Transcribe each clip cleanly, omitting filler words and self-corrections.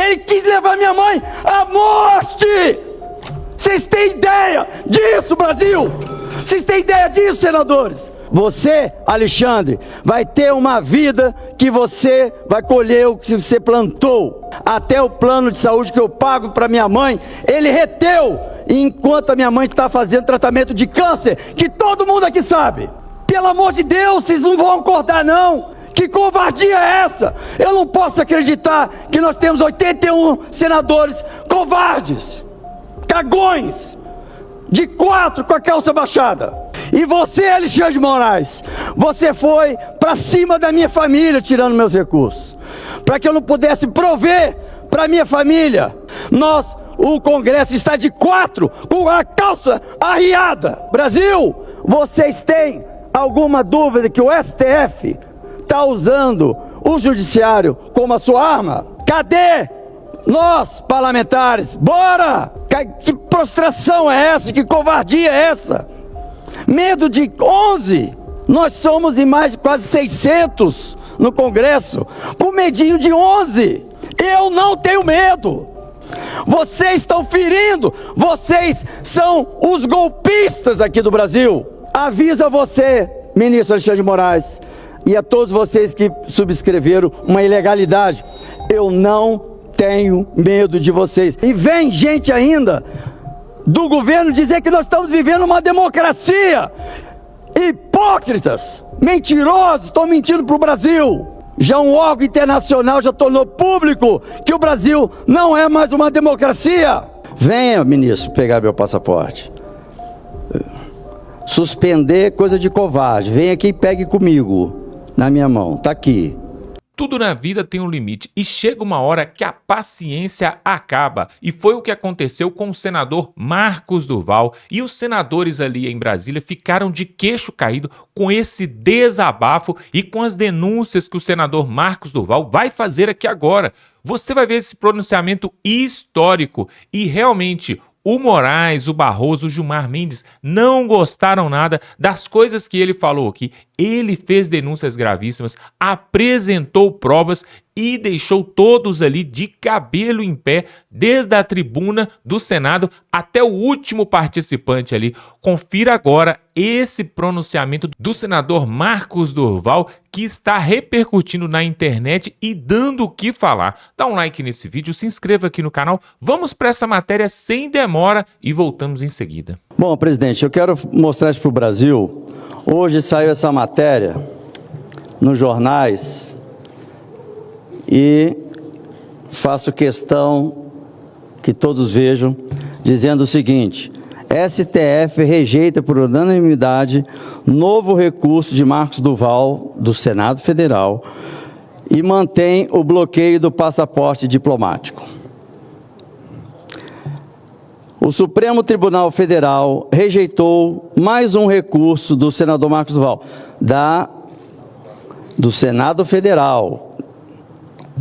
Ele quis levar minha mãe à morte! Vocês têm ideia disso, Brasil? Vocês têm ideia disso, senadores? Você, Alexandre, vai ter uma vida que você vai colher o que você plantou. Até o plano de saúde que eu pago para minha mãe, ele reteu, enquanto a minha mãe está fazendo tratamento de câncer, que todo mundo aqui sabe. Pelo amor de Deus, vocês não vão acordar não. Que covardia é essa? Eu não posso acreditar que nós temos 81 senadores covardes, cagões, de 4 com a calça baixada. E você, Alexandre de Moraes, você foi para cima da minha família, tirando meus recursos, para que eu não pudesse prover para minha família. O Congresso está de 4, com a calça arriada. Brasil, vocês têm alguma dúvida que o STF está usando o judiciário como a sua arma? Cadê nós, parlamentares? Bora! Que prostração é essa? Que covardia é essa? Medo de 11? Nós somos em mais de quase 600 no Congresso, com medinho de 11. Eu não tenho medo. Vocês estão ferindo, vocês são os golpistas aqui do Brasil. Aviso a você, ministro Alexandre de Moraes, e a todos vocês que subscreveram uma ilegalidade, eu não tenho medo de vocês. E vem gente ainda do governo dizer que nós estamos vivendo uma democracia. Hipócritas, mentirosos, estão mentindo para o Brasil. Já um órgão internacional já tornou público que o Brasil não é mais uma democracia. Venha, ministro, pegar meu passaporte. Suspender coisa de covarde. Venha aqui e pegue comigo, na minha mão, está aqui. Tudo na vida tem um limite e chega uma hora que a paciência acaba. E foi o que aconteceu com o senador Marcos Duval. E os senadores ali em Brasília ficaram de queixo caído com esse desabafo e com as denúncias que o senador Marcos Duval vai fazer aqui agora. Você vai ver esse pronunciamento histórico e realmente o Moraes, o Barroso, o Gilmar Mendes não gostaram nada das coisas que ele falou aqui. Ele fez denúncias gravíssimas, apresentou provas e deixou todos ali de cabelo em pé, desde a tribuna do Senado até o último participante ali. Confira agora esse pronunciamento do senador Marcos Duval, que está repercutindo na internet e dando o que falar. Dá um like nesse vídeo, se inscreva aqui no canal. Vamos para essa matéria sem demora e voltamos em seguida. Bom, presidente, eu quero mostrar isso para o Brasil. Hoje saiu essa matéria nos jornais e faço questão que todos vejam, dizendo o seguinte: STF rejeita por unanimidade novo recurso de Marcos Duval, do Senado Federal, e mantém o bloqueio do passaporte diplomático. O Supremo Tribunal Federal rejeitou mais um recurso do senador Marcos Duval, do Senado Federal,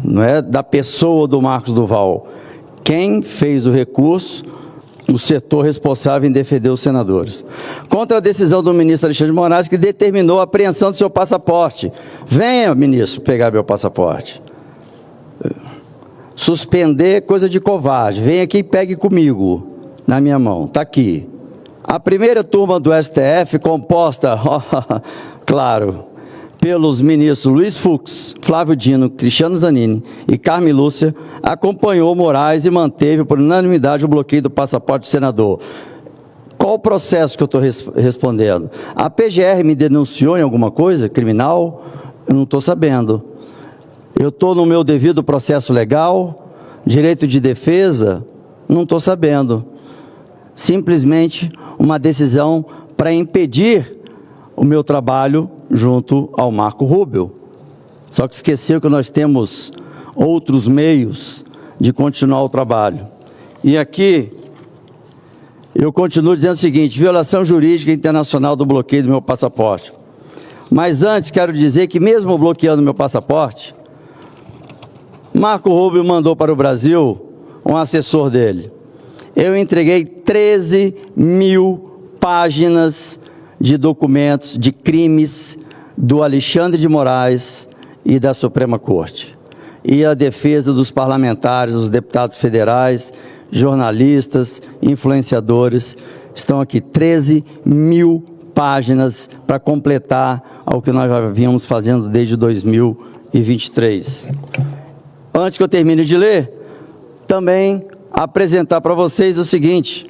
não é da pessoa do Marcos Duval. Quem fez o recurso? O setor responsável em defender os senadores. Contra a decisão do ministro Alexandre de Moraes, que determinou a apreensão do seu passaporte. Venha, ministro, pegar meu passaporte. Suspender coisa de covarde. Venha aqui e pegue comigo, na minha mão, está aqui. A primeira turma do STF, composta, claro, pelos ministros Luiz Fux, Flávio Dino, Cristiano Zanin e Carmen Lúcia, acompanhou Moraes e manteve por unanimidade o bloqueio do passaporte do senador. Qual o processo que eu estou respondendo? A PGR me denunciou em alguma coisa criminal? Eu não estou sabendo. Eu estou no meu devido processo legal? Direito de defesa? Não estou sabendo. Simplesmente uma decisão para impedir o meu trabalho junto ao Marco Rubio. Só que esqueceu que nós temos outros meios de continuar o trabalho. E aqui eu continuo dizendo o seguinte: violação jurídica internacional do bloqueio do meu passaporte. Mas antes quero dizer que mesmo bloqueando meu passaporte, Marco Rubio mandou para o Brasil um assessor dele. Eu entreguei 13 mil páginas de documentos de crimes do Alexandre de Moraes e da Suprema Corte. e a defesa dos parlamentares, dos deputados federais, jornalistas, influenciadores. Estão aqui 13 mil páginas para completar ao que nós já vínhamos fazendo desde 2023. Antes que eu termine de ler, também apresentar para vocês o seguinte: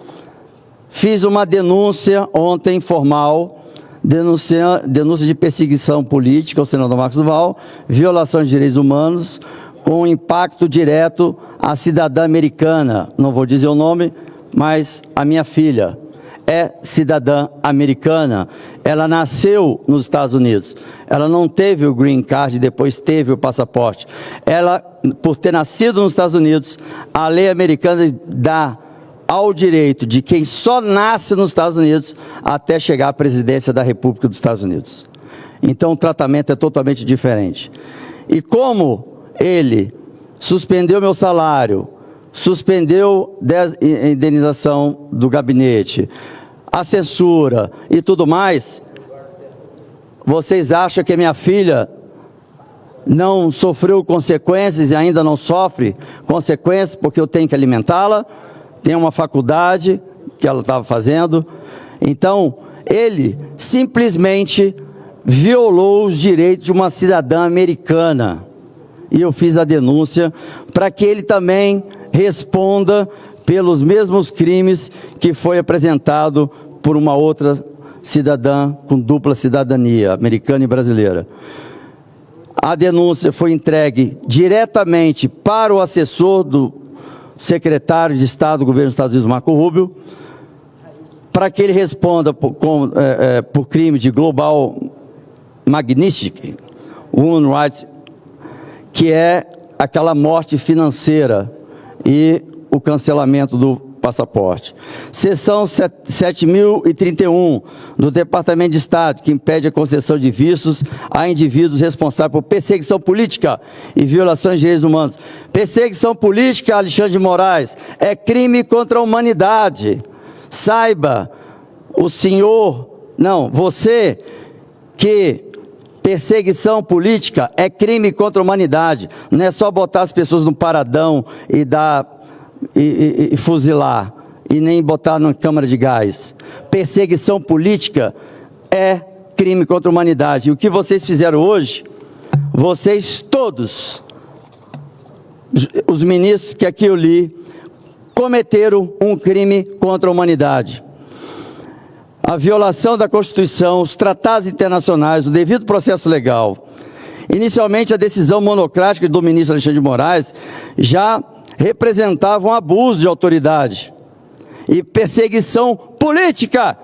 fiz uma denúncia ontem formal, denúncia de perseguição política ao senador Marcos do Val, violação de direitos humanos, com impacto direto à cidadã americana. Não vou dizer o nome, mas a minha filha é cidadã americana. Ela nasceu nos Estados Unidos. Ela não teve o green card, depois teve o passaporte. Ela, por ter nascido nos Estados Unidos, a lei americana dá ao direito de quem só nasce nos Estados Unidos até chegar à presidência da República dos Estados Unidos. Então o tratamento é totalmente diferente. E como ele suspendeu meu salário, suspendeu a indenização do gabinete, a censura e tudo mais, vocês acham que a minha filha não sofreu consequências e ainda não sofre consequências porque eu tenho que alimentá-la? Tem uma faculdade que ela estava fazendo. Então, ele simplesmente violou os direitos de uma cidadã americana. E eu fiz a denúncia para que ele também responda pelos mesmos crimes que foi apresentado por uma outra cidadã com dupla cidadania, americana e brasileira. A denúncia foi entregue diretamente para o assessor do secretário de Estado do governo dos Estados Unidos, Marco Rubio, para que ele responda por crime de Global Magnitsky Human Rights, que é aquela morte financeira e o cancelamento do passaporte. Seção 7031 do Departamento de Estado, que impede a concessão de vistos a indivíduos responsáveis por perseguição política e violações de direitos humanos. Perseguição política, Alexandre de Moraes, é crime contra a humanidade. Saiba, o senhor, não, você, que perseguição política é crime contra a humanidade. Não é só botar as pessoas no paradão e fuzilar, e nem botar na câmara de gás. Perseguição política é crime contra a humanidade. E o que vocês fizeram hoje, vocês todos, os ministros que aqui eu li, cometeram um crime contra a humanidade. A violação da Constituição, os tratados internacionais, o devido processo legal. Inicialmente, a decisão monocrática do ministro Alexandre de Moraes já representava um abuso de autoridade e perseguição política,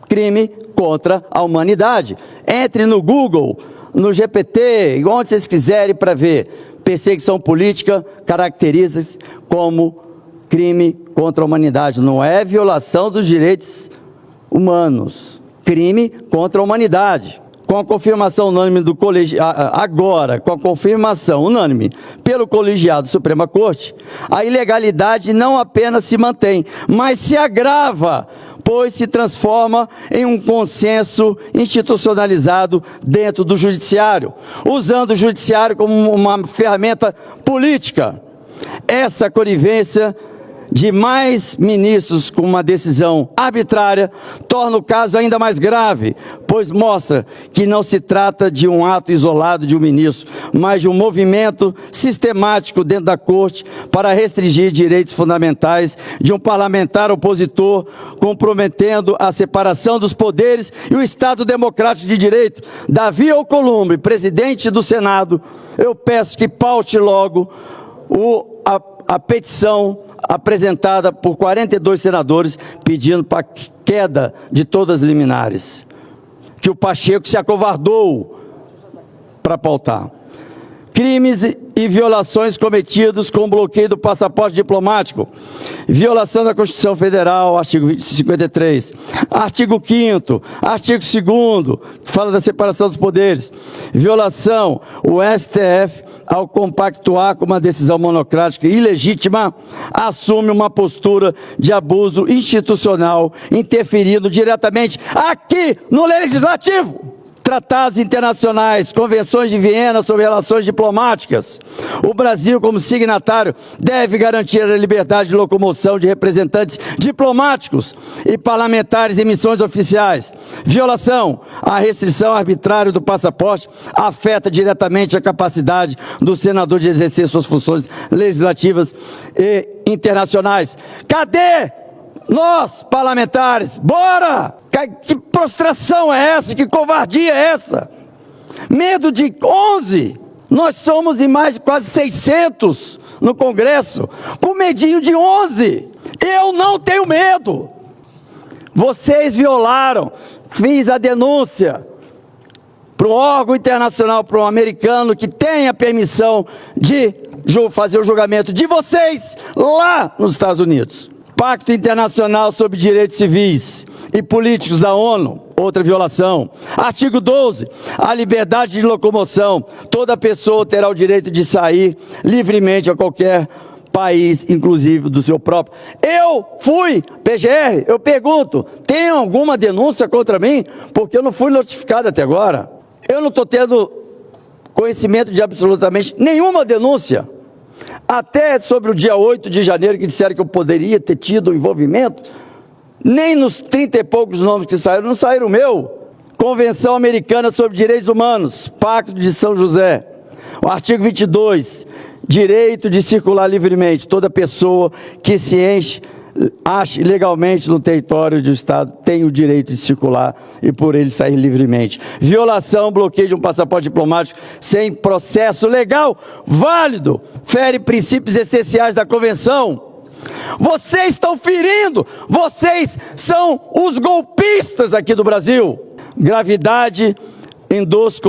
crime contra a humanidade. Entre no Google, no GPT, onde vocês quiserem para ver. Perseguição política caracteriza-se como crime contra a humanidade. Não é violação dos direitos humanos, crime contra a humanidade. Com a confirmação unânime do colegiado, agora, com a confirmação unânime pelo colegiado da Suprema Corte, a ilegalidade não apenas se mantém, mas se agrava, pois se transforma em um consenso institucionalizado dentro do judiciário, usando o judiciário como uma ferramenta política. Essa conivência de mais ministros com uma decisão arbitrária torna o caso ainda mais grave, pois mostra que não se trata de um ato isolado de um ministro, mas de um movimento sistemático dentro da Corte para restringir direitos fundamentais de um parlamentar opositor, comprometendo a separação dos poderes e o Estado democrático de direito. Davi Alcolumbre, presidente do Senado, eu peço que paute logo a petição apresentada por 42 senadores pedindo para a queda de todas as liminares, que o Pacheco se acovardou para pautar. Crimes e violações cometidos com bloqueio do passaporte diplomático, violação da Constituição Federal, artigo 53, artigo 5º, artigo 2º, que fala da separação dos poderes, violação, o STF, ao compactuar com uma decisão monocrática ilegítima, assume uma postura de abuso institucional, interferindo diretamente aqui no Legislativo. tratados internacionais, convenções de Viena sobre relações diplomáticas. O Brasil, como signatário, deve garantir a liberdade de locomoção de representantes diplomáticos e parlamentares em missões oficiais. Violação, a restrição arbitrária do passaporte afeta diretamente a capacidade do senador de exercer suas funções legislativas e internacionais. Cadê nós, parlamentares? Bora! Que prostração é essa? Que covardia é essa? Medo de 11? Nós somos em mais de quase 600 no Congresso, com medinho de 11. Eu não tenho medo. Vocês violaram. Fiz a denúncia para um órgão internacional, para um americano que tem a permissão de fazer o julgamento de vocês lá nos Estados Unidos. Pacto Internacional sobre Direitos Civis e Políticos da ONU, outra violação. Artigo 12, a liberdade de locomoção. Toda pessoa terá o direito de sair livremente a qualquer país, inclusive do seu próprio. Eu fui PGR, eu pergunto, tem alguma denúncia contra mim? Porque eu não fui notificado até agora. Eu não estou tendo conhecimento de absolutamente nenhuma denúncia. Até sobre o dia 8 de janeiro, que disseram que eu poderia ter tido envolvimento, nem nos 30 e poucos nomes que saíram, não saíram o meu. Convenção Americana sobre Direitos Humanos, Pacto de São José. O artigo 22, direito de circular livremente. Toda pessoa que se ache legalmente no território do Estado tem o direito de circular e por ele sair livremente. Violação, bloqueio de um passaporte diplomático sem processo legal válido, fere princípios essenciais da Convenção. Vocês estão ferindo, vocês são os golpistas aqui do Brasil. Gravidade endosso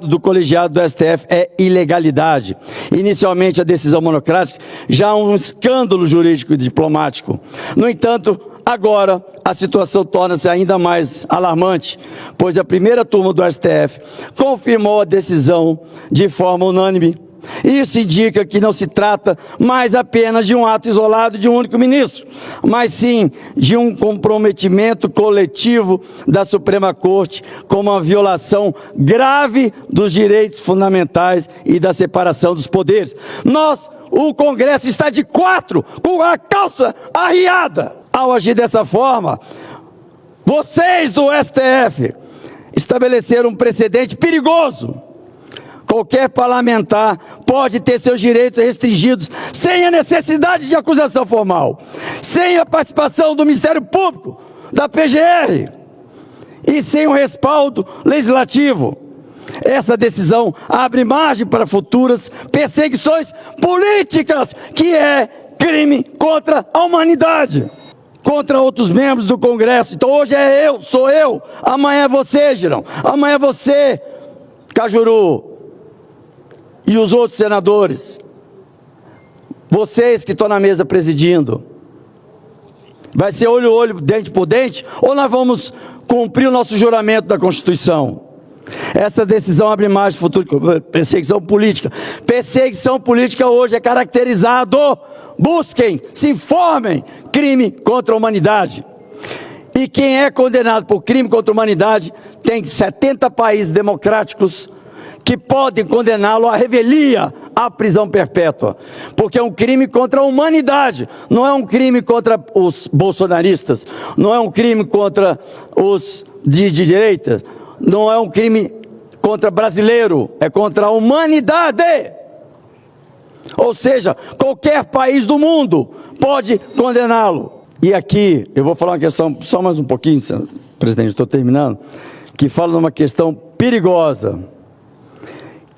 do colegiado do STF é ilegalidade. Inicialmente a decisão monocrática já é um escândalo jurídico e diplomático. No entanto, agora a situação torna-se ainda mais alarmante, pois a primeira turma do STF confirmou a decisão de forma unânime. Isso indica que não se trata mais apenas de um ato isolado de um único ministro, mas sim de um comprometimento coletivo da Suprema Corte com uma violação grave dos direitos fundamentais e da separação dos poderes. O Congresso está de 4, com a calça arriada. Ao agir dessa forma, vocês do STF estabeleceram um precedente perigoso. Qualquer parlamentar pode ter seus direitos restringidos sem a necessidade de acusação formal, sem a participação do Ministério Público, da PGR e sem o respaldo legislativo. Essa decisão abre margem para futuras perseguições políticas, que é crime contra a humanidade, contra outros membros do Congresso. Então hoje sou eu, amanhã é você, Girão, amanhã é você, Cajuru, e os outros senadores, vocês que estão na mesa presidindo. Vai ser olho a olho, dente por dente, ou nós vamos cumprir o nosso juramento da Constituição? Essa decisão abre margem de futuro perseguição política. Perseguição política hoje é caracterizado, busquem, se informem, crime contra a humanidade. E quem é condenado por crime contra a humanidade tem 70 países democráticos que podem condená-lo à revelia, à prisão perpétua, porque é um crime contra a humanidade, não é um crime contra os bolsonaristas, não é um crime contra os de direita, não é um crime contra brasileiro, é contra a humanidade. Ou seja, qualquer país do mundo pode condená-lo. E aqui, eu vou falar uma questão, só mais um pouquinho, presidente, estou terminando, que fala de uma questão perigosa,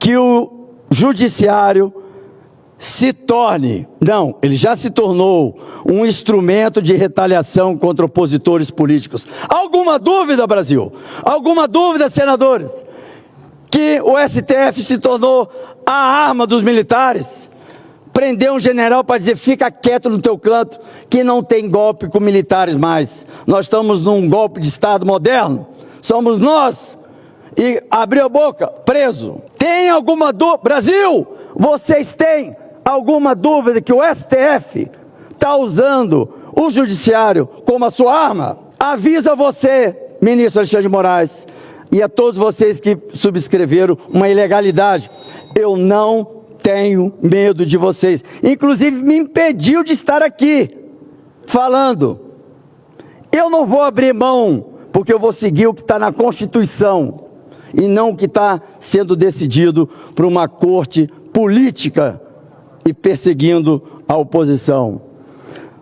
que o judiciário se torne, não, ele já se tornou um instrumento de retaliação contra opositores políticos. Alguma dúvida, Brasil? Alguma dúvida, senadores? Que o STF se tornou a arma dos militares? Prender um general para dizer, fica quieto no teu canto, que não tem golpe com militares mais. Nós estamos num golpe de Estado moderno, somos nós. E abriu a boca, preso. Tem alguma dúvida? Brasil, vocês têm alguma dúvida que o STF está usando o judiciário como a sua arma? Avisa você, ministro Alexandre de Moraes, e a todos vocês que subscreveram uma ilegalidade, eu não tenho medo de vocês. Inclusive me impediu de estar aqui falando. Eu não vou abrir mão, porque eu vou seguir o que está na Constituição e não o que está sendo decidido por uma corte política e perseguindo a oposição.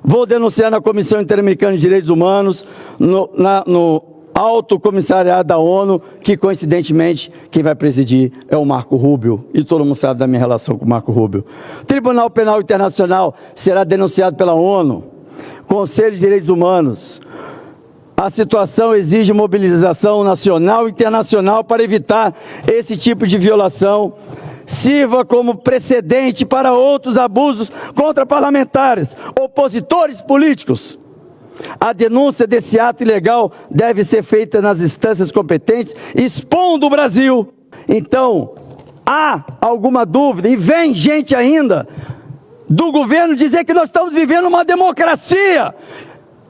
Vou denunciar na Comissão Interamericana de Direitos Humanos, no Alto Comissariado da ONU, que coincidentemente quem vai presidir é o Marco Rubio, e todo mundo sabe da minha relação com o Marco Rubio. Tribunal Penal Internacional será denunciado pela ONU, Conselho de Direitos Humanos. A situação exige mobilização nacional e internacional para evitar esse tipo de violação. Sirva como precedente para outros abusos contra parlamentares, opositores políticos. A denúncia desse ato ilegal deve ser feita nas instâncias competentes, expondo o Brasil. Então, há alguma dúvida, e vem gente ainda do governo dizer que nós estamos vivendo uma democracia.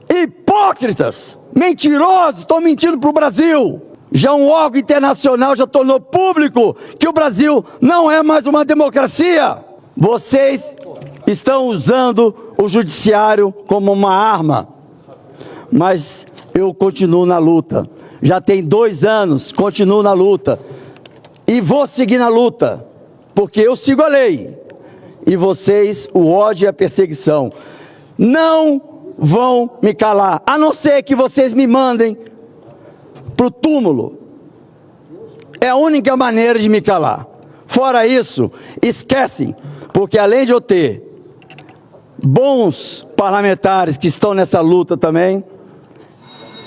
Hipócritas, mentirosos, estão mentindo para o Brasil. Já um órgão internacional já tornou público que o Brasil não é mais uma democracia. Vocês estão usando o judiciário como uma arma, mas eu continuo na luta. Já tem 2 anos, continuo na luta e vou seguir na luta, porque eu sigo a lei e vocês, o ódio e a perseguição, não vão me calar, a não ser que vocês me mandem para o túmulo. É a única maneira de me calar. Fora isso, esquecem, porque além de eu ter bons parlamentares que estão nessa luta também,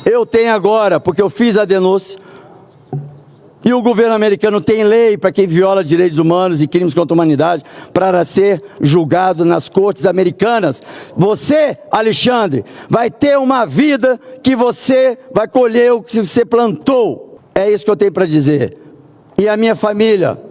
eu tenho agora, porque eu fiz a denúncia, e o governo americano tem lei para quem viola direitos humanos e crimes contra a humanidade, para ser julgado nas cortes americanas. Você, Alexandre, vai ter uma vida que você vai colher o que você plantou. É isso que eu tenho para dizer. E a minha família,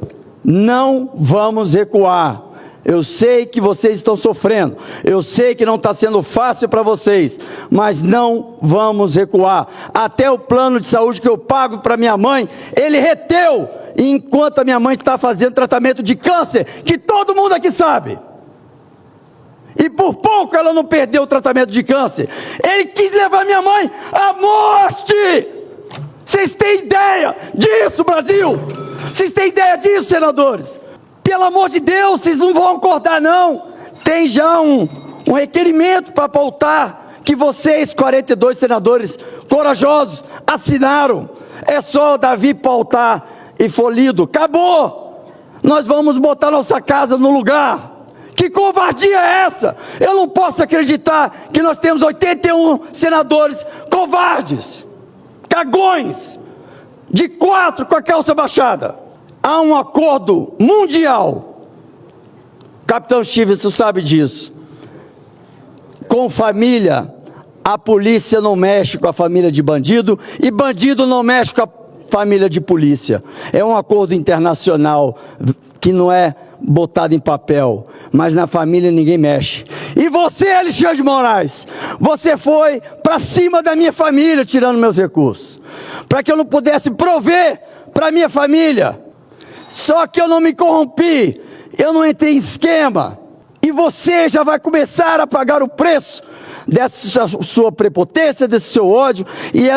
não vamos recuar. Eu sei que vocês estão sofrendo, eu sei que não está sendo fácil para vocês, mas não vamos recuar. Até o plano de saúde que eu pago para minha mãe, ele reteu, enquanto a minha mãe está fazendo tratamento de câncer, que todo mundo aqui sabe. E por pouco ela não perdeu o tratamento de câncer. Ele quis levar minha mãe à morte. Vocês têm ideia disso, Brasil? Vocês têm ideia disso, senadores? Pelo amor de Deus, vocês não vão acordar, não. Tem já um requerimento para pautar, que vocês, 42 senadores corajosos, assinaram. É só Davi pautar e for lido. Acabou. Nós vamos botar nossa casa no lugar. Que covardia é essa? Eu não posso acreditar que nós temos 81 senadores covardes, cagões, de 4 com a calça baixada. Há um acordo mundial, Capitão Stevenson sabe disso, com família. A polícia não mexe com a família de bandido e bandido não mexe com a família de polícia. É um acordo internacional que não é botado em papel, mas na família ninguém mexe. E você, Alexandre de Moraes, você foi para cima da minha família tirando meus recursos, para que eu não pudesse prover para minha família. Só que eu não me corrompi, eu não entrei em esquema, e você já vai começar a pagar o preço dessa sua prepotência, desse seu ódio, e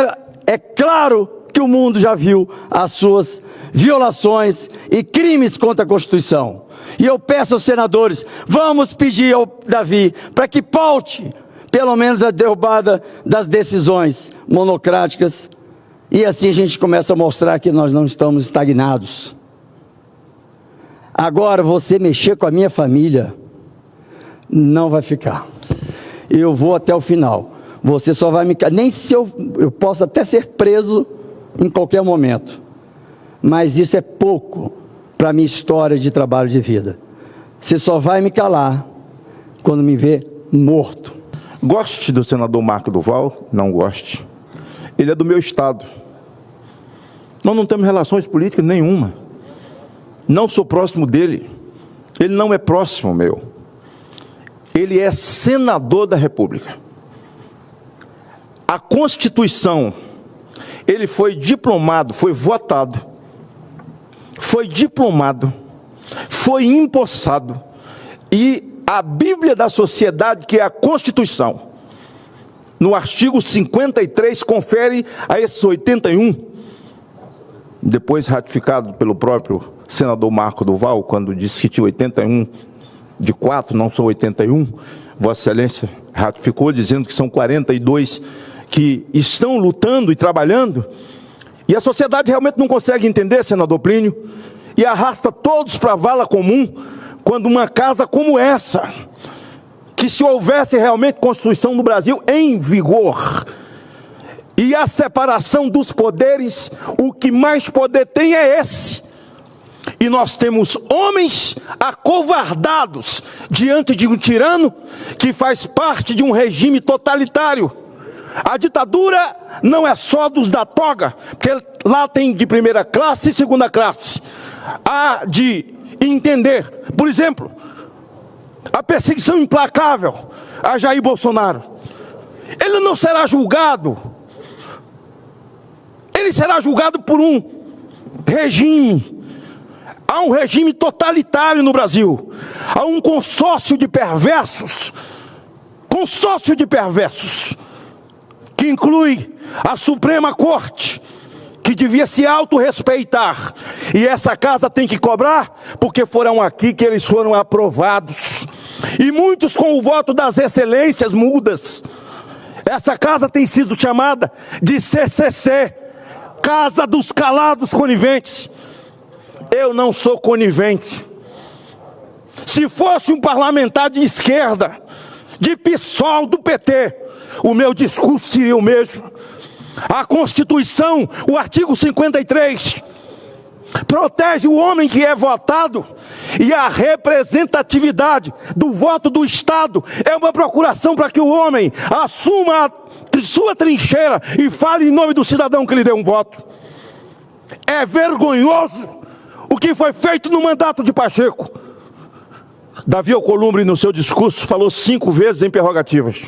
é claro que o mundo já viu as suas violações e crimes contra a Constituição. E eu peço aos senadores, vamos pedir ao Davi para que paute, pelo menos, a derrubada das decisões monocráticas, e assim a gente começa a mostrar que nós não estamos estagnados. Agora, você mexer com a minha família, não vai ficar. Eu vou até o final. Você só vai me... Nem se eu posso até ser preso em qualquer momento. Mas isso é pouco para a minha história de trabalho de vida. Você só vai me calar quando me ver morto. Goste do senador Marco do Val? Não goste. Ele é do meu estado. Nós não temos relações políticas nenhuma. Não sou próximo dele, ele não é próximo meu, ele é senador da República. A Constituição ele foi diplomado, foi votado, foi diplomado, foi empossado, e a Bíblia da sociedade, que é a Constituição, no artigo 53, confere a esses 81, depois ratificado pelo próprio senador Marco do Val, quando disse que tinha 81 de 4, não são 81, Vossa Excelência ratificou, dizendo que são 42 que estão lutando e trabalhando, e a sociedade realmente não consegue entender, senador Plínio, e arrasta todos para a vala comum, quando uma casa como essa, que se houvesse realmente Constituição no Brasil em vigor, e a separação dos poderes, o que mais poder tem é esse. E nós temos homens acovardados diante de um tirano que faz parte de um regime totalitário. A ditadura não é só dos da toga, porque lá tem de primeira classe e segunda classe. Há de entender, por exemplo, a perseguição implacável a Jair Bolsonaro. Ele não será julgado. Ele será julgado por um regime. Há um regime totalitário no Brasil. Há um consórcio de perversos. Consórcio de perversos. Que inclui a Suprema Corte, que devia se autorrespeitar. E essa casa tem que cobrar, porque foram aqui que eles foram aprovados. E muitos com o voto das excelências mudas. Essa casa tem sido chamada de CCC, Casa dos Calados Coniventes. Eu não sou conivente. Se fosse um parlamentar de esquerda, de PSOL, do PT, o meu discurso seria o mesmo. A Constituição, o artigo 53, protege o homem que é votado, e a representatividade do voto do Estado é uma procuração para que o homem assuma a sua trincheira e fale em nome do cidadão que lhe deu um voto. É vergonhoso o que foi feito no mandato de Pacheco. Davi Alcolumbre, no seu discurso, falou 5 vezes em prerrogativas.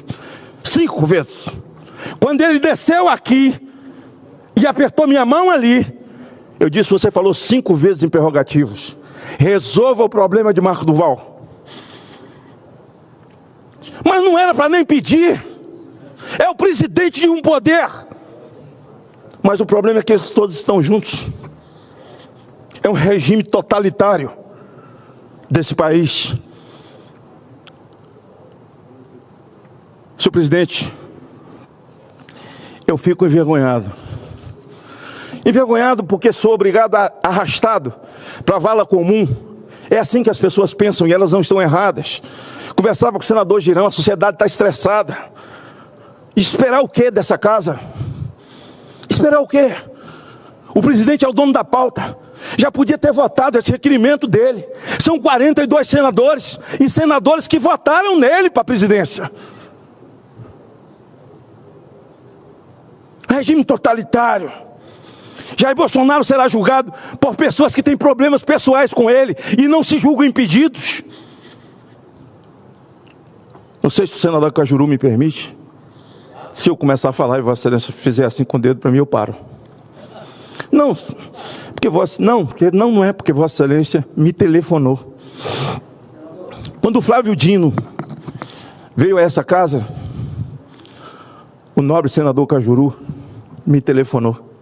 5 vezes. Quando ele desceu aqui e apertou minha mão ali, eu disse: você falou 5 vezes em prerrogativas. Resolva o problema de Marco do Val. Mas não era para nem pedir. É o presidente de um poder. Mas o problema é que eles todos estão juntos. É um regime totalitário desse país. Senhor presidente, eu fico envergonhado. Envergonhado porque sou obrigado, arrastado para a vala comum. É assim que as pessoas pensam, e elas não estão erradas. Conversava com o senador Girão, a sociedade está estressada. Esperar o quê dessa casa? Esperar o quê? O presidente é o dono da pauta. Já podia ter votado esse requerimento dele. São 42 senadores, e senadores que votaram nele para a presidência. Regime totalitário. Jair Bolsonaro será julgado por pessoas que têm problemas pessoais com ele e não se julgam impedidos. Não sei se o senador Cajuru me permite. Se eu começar a falar e Vossa Excelência fizer assim com o dedo para mim, eu paro. Não, porque não é porque Vossa Excelência me telefonou. Quando o Flávio Dino veio a essa casa, o nobre senador Cajuru me telefonou.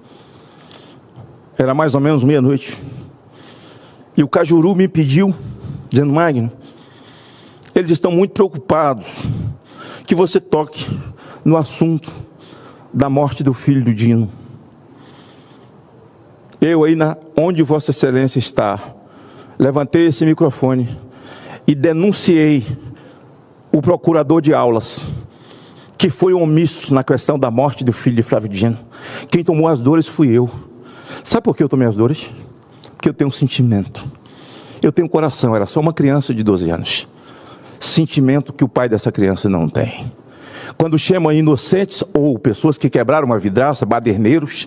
Era mais ou menos meia-noite. E o Cajuru me pediu, dizendo: Magno, eles estão muito preocupados que você toque no assunto da morte do filho do Dino. Eu aí, onde Vossa Excelência está, levantei esse microfone e denunciei o procurador de aulas, que foi omisso na questão da morte do filho de Flávio Dino. Quem tomou as dores fui eu. Sabe por que eu tomei as dores? Porque eu tenho um sentimento. Eu tenho um coração, era só uma criança de 12 anos. Sentimento que o pai dessa criança não tem. Quando chama inocentes ou pessoas que quebraram uma vidraça, baderneiros,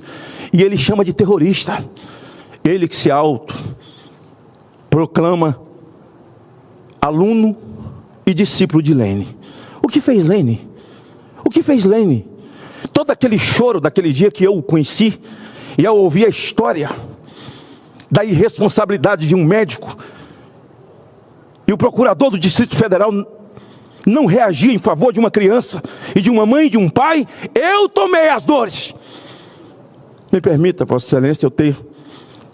e ele chama de terrorista. Ele que se proclama aluno e discípulo de Lênin. O que fez Lênin? O que fez Lênin? todo aquele choro daquele dia que eu o conheci, e ao ouvir a história da irresponsabilidade de um médico, e o procurador do Distrito Federal não reagia em favor de uma criança, e de uma mãe e de um pai, eu tomei as dores. Me permita, Vossa Excelência, eu ter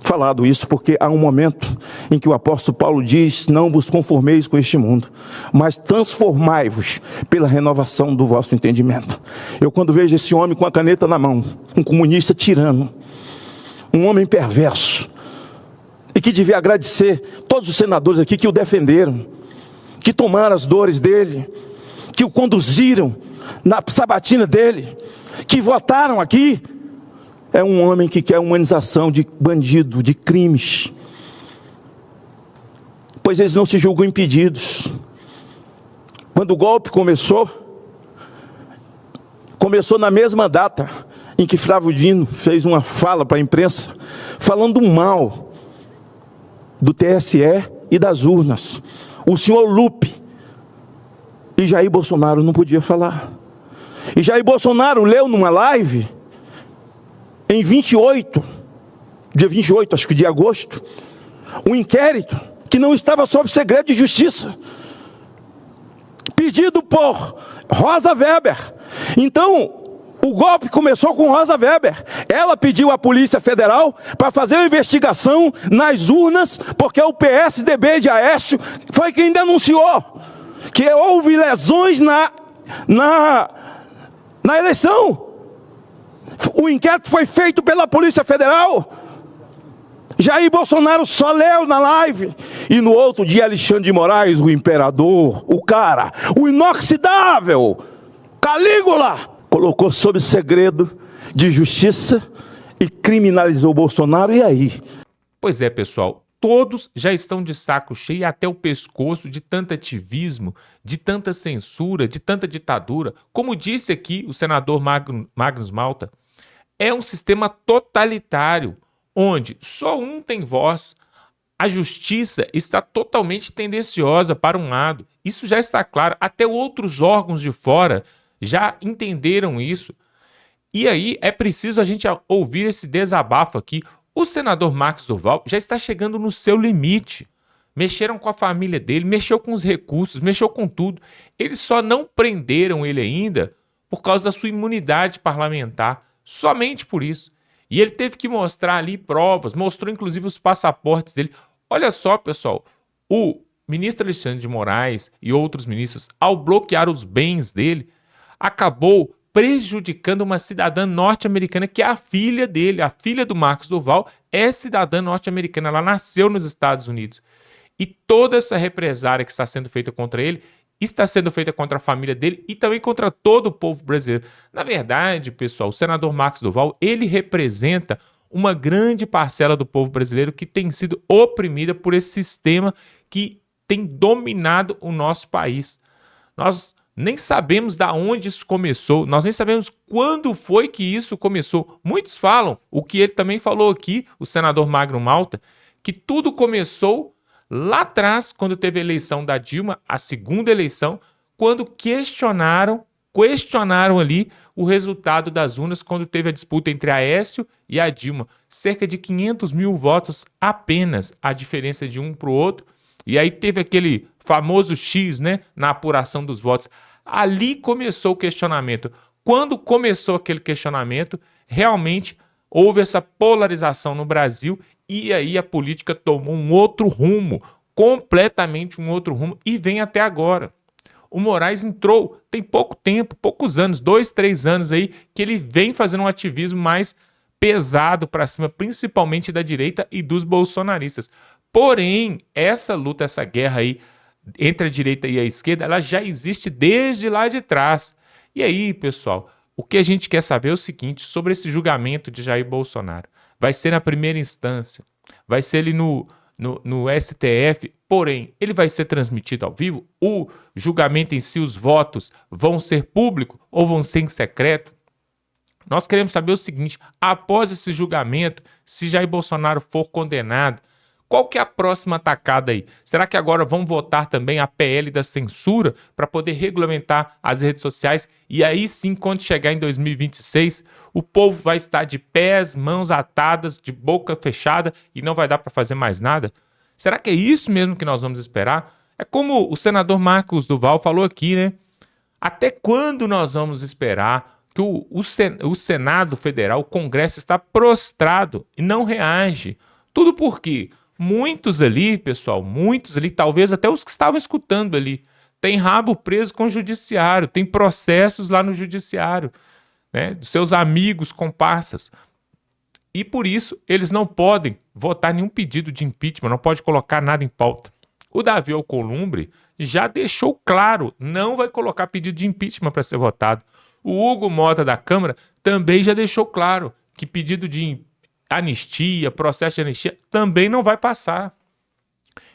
falado isso, porque há um momento em que o apóstolo Paulo diz: não vos conformeis com este mundo, mas transformai-vos pela renovação do vosso entendimento. Eu, quando vejo esse homem com a caneta na mão, um comunista tirano, um homem perverso, e que devia agradecer todos os senadores aqui que o defenderam, que tomaram as dores dele, que o conduziram na sabatina dele, que votaram aqui, é um homem que quer humanização de bandido, de crimes, pois eles não se julgam impedidos. Quando o golpe começou na mesma data em que Flávio Dino fez uma fala para a imprensa, falando mal do TSE e das urnas. O senhor Lupe e Jair Bolsonaro não podia falar. E Jair Bolsonaro leu numa live em dia 28, acho que de agosto, um inquérito que não estava sob segredo de justiça, pedido por Rosa Weber. Então, o golpe começou com Rosa Weber. Ela pediu à Polícia Federal para fazer uma investigação nas urnas, porque o PSDB de Aécio foi quem denunciou que houve lesões na eleição. O inquérito foi feito pela Polícia Federal. Jair Bolsonaro só leu na live. E no outro dia, Alexandre de Moraes, o imperador, o cara, o inoxidável, Calígula, colocou sob segredo de justiça e criminalizou Bolsonaro. E aí? Pois é, pessoal, todos já estão de saco cheio até o pescoço de tanto ativismo, de tanta censura, de tanta ditadura. Como disse aqui o senador Magnus Malta, é um sistema totalitário, onde só um tem voz. A justiça está totalmente tendenciosa para um lado. Isso já está claro. Até outros órgãos de fora já entenderam isso. E aí é preciso a gente ouvir esse desabafo aqui. O senador Marcos Duval já está chegando no seu limite. Mexeram com a família dele, mexeu com os recursos, mexeu com tudo. Eles só não prenderam ele ainda por causa da sua imunidade parlamentar. Somente por isso. E ele teve que mostrar ali provas, mostrou inclusive os passaportes dele. Olha só, pessoal, o ministro Alexandre de Moraes e outros ministros, ao bloquear os bens dele, acabou prejudicando uma cidadã norte-americana que é a filha dele. A filha do Marcos Duval é cidadã norte-americana, ela nasceu nos Estados Unidos. E toda essa represária que está sendo feita contra ele está sendo feita contra a família dele e também contra todo o povo brasileiro. Na verdade, pessoal, o senador Marcos Duval, ele representa uma grande parcela do povo brasileiro que tem sido oprimida por esse sistema que tem dominado o nosso país. Nós nem sabemos de onde isso começou, nós nem sabemos quando foi que isso começou. Muitos falam, o que ele também falou aqui, o senador Magno Malta, que tudo começou lá atrás, quando teve a eleição da Dilma, a segunda eleição, quando questionaram ali o resultado das urnas, quando teve a disputa entre Aécio e a Dilma. Cerca de 500 mil votos apenas, a diferença de um para o outro. E aí teve aquele famoso X, né, na apuração dos votos. Ali começou o questionamento. Quando começou aquele questionamento, realmente houve essa polarização no Brasil. E aí a política tomou um outro rumo, completamente um outro rumo, e vem até agora. O Moraes entrou, tem pouco tempo, poucos anos, 2, 3 anos aí, que ele vem fazendo um ativismo mais pesado para cima, principalmente da direita e dos bolsonaristas. Porém, essa luta, essa guerra aí, entre a direita e a esquerda, ela já existe desde lá de trás. E aí, pessoal, o que a gente quer saber é o seguinte, sobre esse julgamento de Jair Bolsonaro. Vai ser na primeira instância, vai ser ali no STF, porém, ele vai ser transmitido ao vivo? O julgamento em si, os votos, vão ser públicos ou vão ser em secreto? Nós queremos saber o seguinte, após esse julgamento, se Jair Bolsonaro for condenado, Qual que é a próxima atacada aí? Será que agora vão votar também a PL da censura para poder regulamentar as redes sociais? E aí sim, quando chegar em 2026, o povo vai estar de pés, mãos atadas, de boca fechada e não vai dar para fazer mais nada? Será que é isso mesmo que nós vamos esperar? É como o senador Marcos Duval falou aqui, né? Até quando nós vamos esperar que o Senado Federal, o Congresso, está prostrado e não reage? Tudo por quê? Muitos ali, pessoal, muitos ali, talvez até os que estavam escutando ali, tem rabo preso com o judiciário, tem processos lá no judiciário, né, dos seus amigos, comparsas. E por isso eles não podem votar nenhum pedido de impeachment, não pode colocar nada em pauta. O Davi Alcolumbre já deixou claro, não vai colocar pedido de impeachment para ser votado. O Hugo Mota da Câmara também já deixou claro que pedido de anistia, processo de anistia, também não vai passar.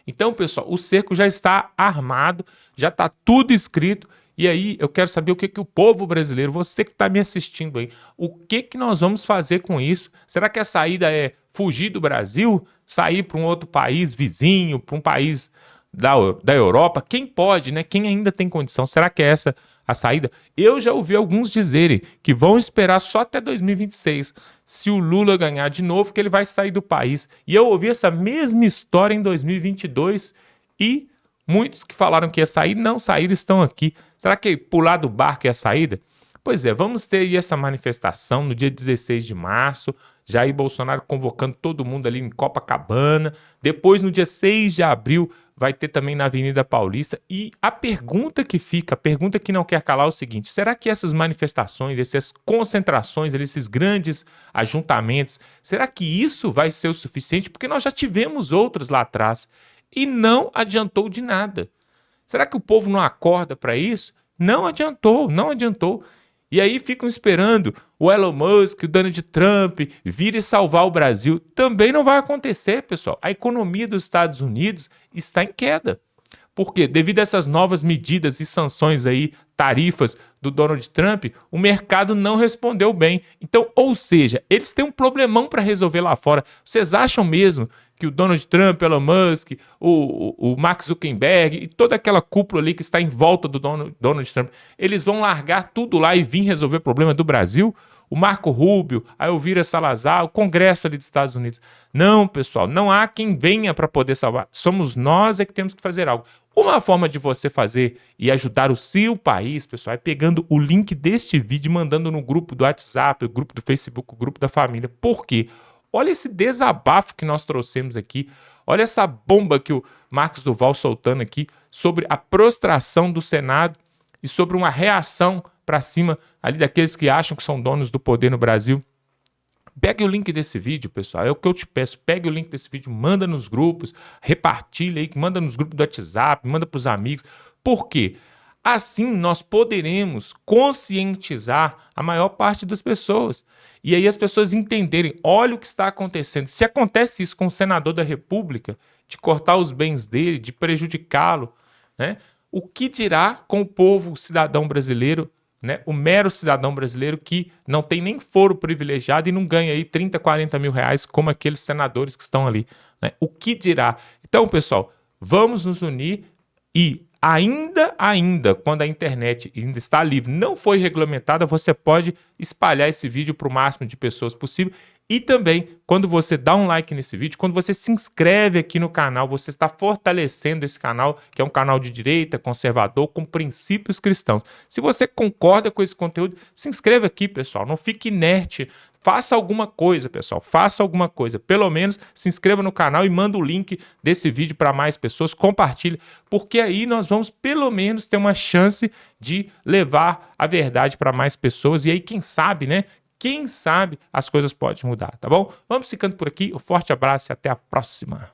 Então, pessoal, o cerco já está armado, já está tudo escrito, e aí eu quero saber o que o povo brasileiro, você que está me assistindo aí, o que nós vamos fazer com isso? Será que a saída é fugir do Brasil, sair para um outro país vizinho, para um país da Europa? Quem pode, né? Quem ainda tem condição? Será que é essa a saída? Eu já ouvi alguns dizerem que vão esperar só até 2026, se o Lula ganhar de novo, que ele vai sair do país. E eu ouvi essa mesma história em 2022 e muitos que falaram que ia sair, não saíram, estão aqui. Será que pular do barco é a saída? Pois é, vamos ter aí essa manifestação no dia 16 de março, Jair Bolsonaro convocando todo mundo ali em Copacabana. Depois, no dia 6 de abril, vai ter também na Avenida Paulista. E a pergunta que fica, a pergunta que não quer calar é o seguinte: será que essas manifestações, essas concentrações, esses grandes ajuntamentos, será que isso vai ser o suficiente? Porque nós já tivemos outros lá atrás e não adiantou de nada. Será que o povo não acorda para isso? Não adiantou, não adiantou. E aí ficam esperando o Elon Musk, o Donald Trump vir e salvar o Brasil. Também não vai acontecer, pessoal. A economia dos Estados Unidos está em queda. Por quê? Devido a essas novas medidas e sanções aí, tarifas do Donald Trump, o mercado não respondeu bem. Então, ou seja, eles têm um problemão para resolver lá fora. Vocês acham mesmo que o Donald Trump, Elon Musk, o Mark Zuckerberg e toda aquela cúpula ali que está em volta do Donald Trump, eles vão largar tudo lá e vir resolver o problema do Brasil? O Marco Rubio, a Elvira Salazar, o Congresso ali dos Estados Unidos. Não, pessoal, não há quem venha para poder salvar. Somos nós que temos que fazer algo. Uma forma de você fazer e ajudar o seu país, pessoal, é pegando o link deste vídeo e mandando no grupo do WhatsApp, o grupo do Facebook, o grupo da família. Por quê? Olha esse desabafo que nós trouxemos aqui. Olha essa bomba que o Marcos Duval soltando aqui sobre a prostração do Senado e sobre uma reação para cima ali daqueles que acham que são donos do poder no Brasil. Pegue o link desse vídeo, pessoal, é o que eu te peço. Pegue o link desse vídeo, manda nos grupos, repartilha aí, manda nos grupos do WhatsApp, manda para os amigos. Por quê? Assim nós poderemos conscientizar a maior parte das pessoas. E aí as pessoas entenderem, olha o que está acontecendo. Se acontece isso com o senador da República, de cortar os bens dele, de prejudicá-lo, né? O que dirá com o povo, o cidadão brasileiro, né? O mero cidadão brasileiro que não tem nem foro privilegiado e não ganha aí 30, 40 mil reais como aqueles senadores que estão ali, né? O que dirá? Então, pessoal, vamos nos unir e ainda, quando a internet ainda está livre, não foi regulamentada, você pode espalhar esse vídeo para o máximo de pessoas possível. E também, quando você dá um like nesse vídeo, quando você se inscreve aqui no canal, você está fortalecendo esse canal, que é um canal de direita, conservador, com princípios cristãos. Se você concorda com esse conteúdo, se inscreva aqui, pessoal. Não fique inerte. Faça alguma coisa, pessoal. Faça alguma coisa. Pelo menos se inscreva no canal e manda o link desse vídeo para mais pessoas. Compartilhe, porque aí nós vamos, pelo menos, ter uma chance de levar a verdade para mais pessoas. E aí, quem sabe, né? Quem sabe as coisas podem mudar, tá bom? Vamos ficando por aqui. Um forte abraço e até a próxima.